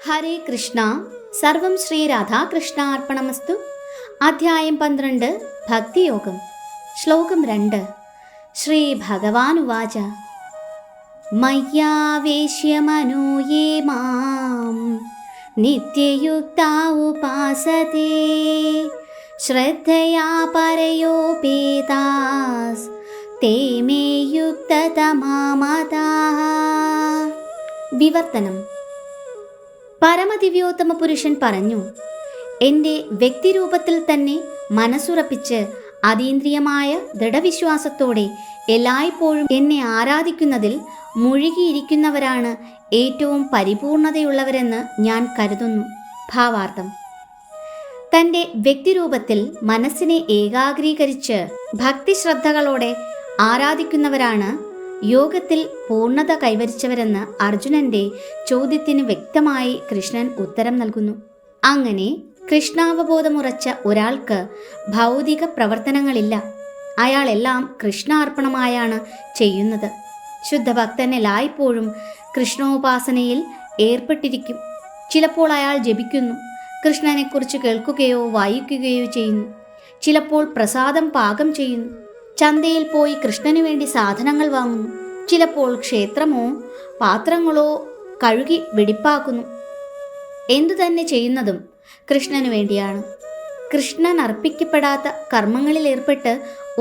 ഹരേ കൃഷ്ണ. സർവം ശ്രീ രാധാകൃഷ്ണാർപ്പണമസ്തു. അധ്യായം 12 ഭക്തിയോഗം. ശ്ലോകം 2. ശ്രീ ഭഗവാനുവാച മയ്യാവേശ്യ മനോ യേ മാം നിത്യയുക്താ ഉപാസതേ ശ്രദ്ധയാ പരയോപേതാസ് തേ മേ യുക്തതമാ മതാഃ. വിവർത്തനം. പരമദിവ്യോത്തമ പുരുഷൻ പറഞ്ഞു, എൻ്റെ വ്യക്തിരൂപത്തിൽ തന്നെ മനസ്സുറപ്പിച്ച് അതീന്ദ്രിയമായ ദൃഢവിശ്വാസത്തോടെ എല്ലായ്പ്പോഴും എന്നെ ആരാധിക്കുന്നതിൽ മുഴുകിയിരിക്കുന്നവരാണ് ഏറ്റവും പരിപൂർണതയുള്ളവരെന്ന് ഞാൻ കരുതുന്നു. ഭാവാർത്ഥം. തൻ്റെ വ്യക്തിരൂപത്തിൽ മനസ്സിനെ ഏകാഗ്രീകരിച്ച് ഭക്തിശ്രദ്ധകളോടെ ആരാധിക്കുന്നവരാണ് യോഗത്തിൽ പൂർണ്ണത കൈവരിച്ചവരെന്ന് അർജുനന്റെ ചോദ്യത്തിന് വ്യക്തമായി കൃഷ്ണൻ ഉത്തരം നൽകുന്നു. അങ്ങനെ കൃഷ്ണാവബോധമുറച്ച ഒരാൾക്ക് ഭൗതിക പ്രവർത്തനങ്ങളില്ല. അയാളെല്ലാം കൃഷ്ണാർപ്പണമായാണ് ചെയ്യുന്നത്. ശുദ്ധഭക്തൻ എല്ലായ്പ്പോഴും കൃഷ്ണോപാസനയിൽ ഏർപ്പെട്ടിരിക്കും. ചിലപ്പോൾ അയാൾ ജപിക്കുന്നു, കൃഷ്ണനെക്കുറിച്ച് കേൾക്കുകയോ വായിക്കുകയോ ചെയ്യുന്നു. ചിലപ്പോൾ പ്രസാദം പാകം ചെയ്യുന്നു, ചന്തയിൽ പോയി കൃഷ്ണനു വേണ്ടി സാധനങ്ങൾ വാങ്ങുന്നു. ചിലപ്പോൾ ക്ഷേത്രമോ പാത്രങ്ങളോ കഴുകി വെടിപ്പാക്കുന്നു. എന്തു തന്നെ ചെയ്യുന്നതും കൃഷ്ണനു വേണ്ടിയാണ്. കൃഷ്ണൻ അർപ്പിക്കപ്പെടാത്ത കർമ്മങ്ങളിൽ ഏർപ്പെട്ട്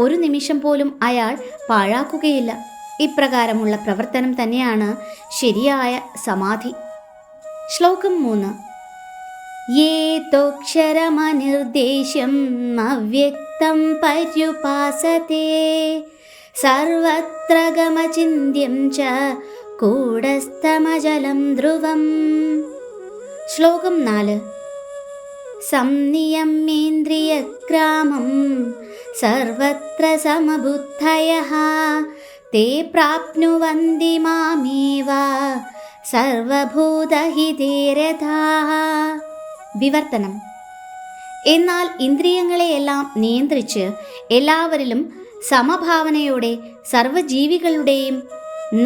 ഒരു നിമിഷം പോലും അയാൾ പാഴാക്കുകയില്ല. ഇപ്രകാരമുള്ള പ്രവർത്തനം തന്നെയാണ് ശരിയായ സമാധി. ശ്ലോകം 3. യേതോക്ഷരമനിർദ്ദേശം അവ്യക്തം പര്യുപാസതേ സർവത്ര ഗമചിന്യം ച കൂടസ്ഥമജലം ധ്രുവം. ശ്ലോകം 4. സംനിയമ്യേന്ദ്രിയഗ്രാമം സർവത്ര സമബുദ്ധയഃ തേ പ്രാപ്നുവന്തി മാമേവ സർവഭൂതഹിതേ രഥാഃ. വിവർത്തനം. എന്നാൽ ഇന്ദ്രിയങ്ങളെയെല്ലാം നിയന്ത്രിച്ച് എല്ലാവരിലും സമഭാവനയോടെ സർവജീവികളുടെയും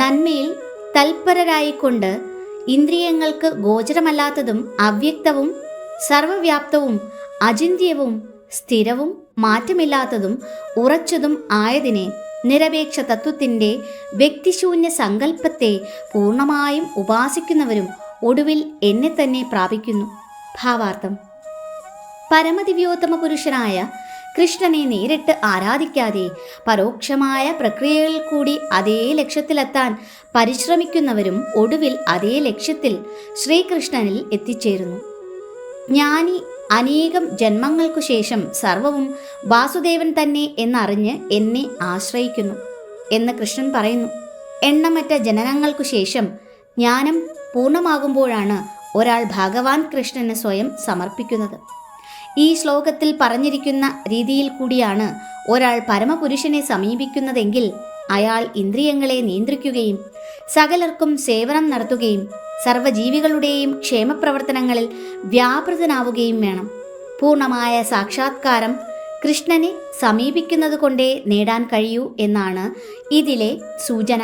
നന്മയിൽ തൽപരരായിക്കൊണ്ട് ഇന്ദ്രിയങ്ങൾക്ക് ഗോചരമല്ലാത്തതും അവ്യക്തവും സർവവ്യാപ്തവും അചിന്ത്യവും സ്ഥിരവും മാറ്റമില്ലാത്തതും ഉറച്ചതും ആയതിനെ നിരപേക്ഷ തത്വത്തിൻ്റെ വ്യക്തിശൂന്യ സങ്കല്പത്തെ പൂർണ്ണമായും ഉപാസിക്കുന്നവരും ഒടുവിൽ എന്നെ തന്നെ പ്രാപിക്കുന്നു. ഭാവാർത്ഥം. പരമദിവ്യോത്തമ പുരുഷനായ കൃഷ്ണനെ നേരിട്ട് ആരാധിക്കാതെ പരോക്ഷമായ പ്രക്രിയകളിൽ കൂടി അതേ ലക്ഷ്യത്തിലെത്താൻ പരിശ്രമിക്കുന്നവരും ഒടുവിൽ അതേ ലക്ഷ്യത്തിൽ ശ്രീകൃഷ്ണനിൽ എത്തിച്ചേരുന്നു. ജ്ഞാനി അനേകം ജന്മങ്ങൾക്കു ശേഷം സർവവും വാസുദേവൻ തന്നെ എന്നറിഞ്ഞ് എന്നെ ആശ്രയിക്കുന്നു എന്ന് കൃഷ്ണൻ പറയുന്നു. എണ്ണമറ്റ ജനനങ്ങൾക്കു ശേഷം ജ്ഞാനം പൂർണ്ണമാകുമ്പോഴാണ് ഒരാൾ ഭഗവാൻ കൃഷ്ണന് സ്വയം സമർപ്പിക്കുന്നത്. ഈ ശ്ലോകത്തിൽ പറഞ്ഞിരിക്കുന്ന രീതിയിൽ കൂടിയാണ് ഒരാൾ പരമപുരുഷനെ സമീപിക്കുന്നതെങ്കിൽ അയാൾ ഇന്ദ്രിയങ്ങളെ നിയന്ത്രിക്കുകയും സകലർക്കും സേവനം നടത്തുകയും സർവജീവികളുടെയും ക്ഷേമപ്രവർത്തനങ്ങളിൽ വ്യാപൃതനാവുകയും വേണം. പൂർണ്ണമായ സാക്ഷാത്കാരം കൃഷ്ണനെ സമീപിക്കുന്നത് കൊണ്ടേ നേടാൻ കഴിയൂ എന്നാണ് ഇതിലെ സൂചന.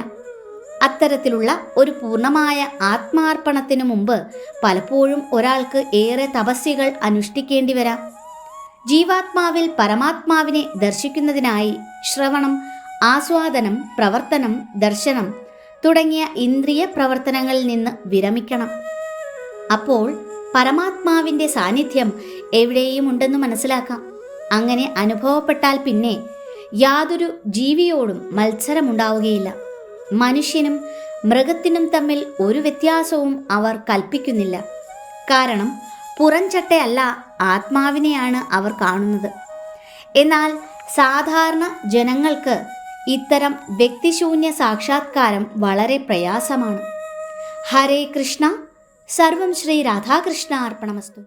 അത്തരത്തിലുള്ള ഒരു പൂർണ്ണമായ ആത്മാർപ്പണത്തിനു മുമ്പ് പലപ്പോഴും ഒരാൾക്ക് ഏറെ തപസ്യകൾ അനുഷ്ഠിക്കേണ്ടി വരാം. ജീവാത്മാവിൽ പരമാത്മാവിനെ ദർശിക്കുന്നതിനായി ശ്രവണം, ആസ്വാദനം, പ്രവർത്തനം, ദർശനം തുടങ്ങിയ ഇന്ദ്രിയ പ്രവർത്തനങ്ങളിൽ നിന്ന് വിരമിക്കണം. അപ്പോൾ പരമാത്മാവിൻ്റെ സാന്നിധ്യം എവിടെയും ഉണ്ടെന്ന് മനസ്സിലാക്കാം. അങ്ങനെ അനുഭവപ്പെട്ടാൽ പിന്നെ യാതൊരു ജീവിയോടും മത്സരമുണ്ടാവുകയില്ല. മനുഷ്യനും മൃഗത്തിനും തമ്മിൽ ഒരു വ്യത്യാസവും അവർ കൽപ്പിക്കുന്നില്ല. കാരണം പുറംചട്ടയല്ല, ആത്മാവിനെയാണ് അവർ കാണുന്നത്. എന്നാൽ സാധാരണ ജനങ്ങൾക്ക് ഇത്തരം വ്യക്തിശൂന്യ സാക്ഷാത്കാരം വളരെ പ്രയാസമാണ്. ഹരേ കൃഷ്ണ. സർവം ശ്രീ രാധാകൃഷ്ണ അർപ്പണമസ്തു.